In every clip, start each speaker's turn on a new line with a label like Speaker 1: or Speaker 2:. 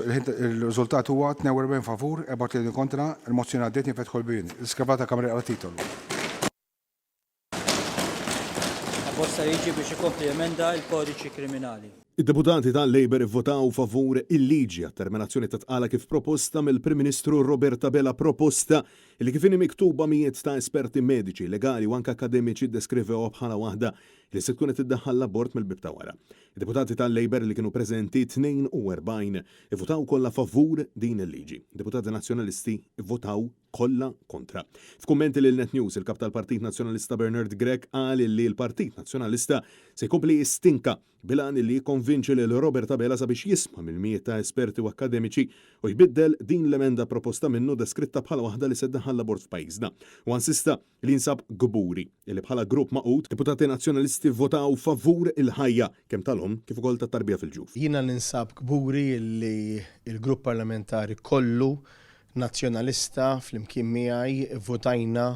Speaker 1: Il-riżultat huwa 42 favur, 34 kontra, il-mozzjoni għaddiet jinfetħu l-bini. Iskavata kamra għal titolu.
Speaker 2: Bosta jiġi biex ikompli emenda il-kodiċi kriminali.
Speaker 3: Id-deputati tal-Labor votaw favur il-liġi għat-terminazzjoni ta' tqala kif proposta mill-Prim Ministru Roberta Bella, proposta li kif inni miktuba mijiet ta' esperti mediċi, legali u anke akademiċi deskrivew bħala waħda li se tkun qed tiddaħħal l-abort mill-bib ta' wara. Id-deputati tal-Labor li kienu preżenti 42 ivvotaw kollha favur din il-liġi. Deputati nazzjonalisti votaw kollha kontra. F'kummenti lil Net News, il-kap tal-Partit Nazzjonalista Bernard Gregg qal li l-Partit Nazzjonalista se jkompli jistinka bilan li jikkonvinċi lil Roberta Bella sabiex jisma' mill-mijiet ta' esperti u akademiċi u jbiddel din l-emenda proposta minnu deskritta bħala waħda li se ddaħħal l-abort f'pajjiżna. U insista li jinsab gburi li bħala grupp maqut deputati nazzjonalisti votaw favur il-ħajja kemm talhom kif ukoll tat-tarbija fil-ġuf.
Speaker 4: Jiena ninsab gburi li il-grupp parlamentari kollu nazzjonalista fl-imkien miegħi votajna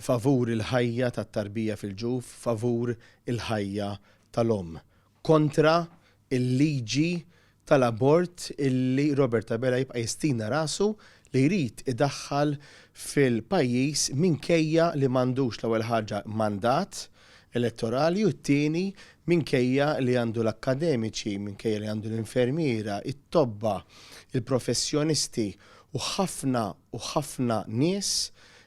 Speaker 4: favur il-ħajja tat-tarbija fil-ġuf, favur il-ħajja tal-om, kontra il-liġi tal-abort illi Roberta Bella jibqa' jistina rasu li jrid idaħħal fil-pajjiż minkejja li m'għandux l-ewwel ħaġa mandat elettorali u t-tieni minkejja li għandu l-akkademiċi, minkejja li għandu l-infermiera, it-tobba, il-professjonisti u ħafna nies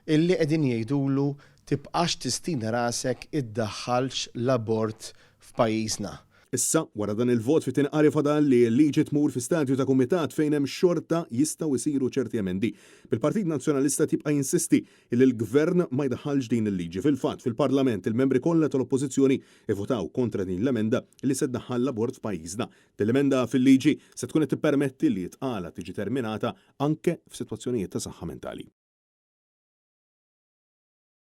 Speaker 4: illi qegħdin jgħidulu tibqax tistina rasek iddaħħalx l-abort f'pajjiżna.
Speaker 3: Issa, wara dan il-vot fi tinqari fadal li l-liġi tmur fi stadju ta' kumitat fejn hemm xorta jistgħu jsiru ċerti emendi. Bil-Partit Nazzjonalista tibqa' jinsisti li l-Gvern ma jdaħħalx din il-liġi. Fil-fatt, fil-Parlament il-membri kollha tal-Oppożizzjoni ivvotaw kontra din l-emenda li se ddaħħal l-abort f'pajjiżna. L-emenda fil-liġi se tkun qed tippermetti li tqala tiġi terminata anke f'sitwazzjonijiet ta' saħħa mentali.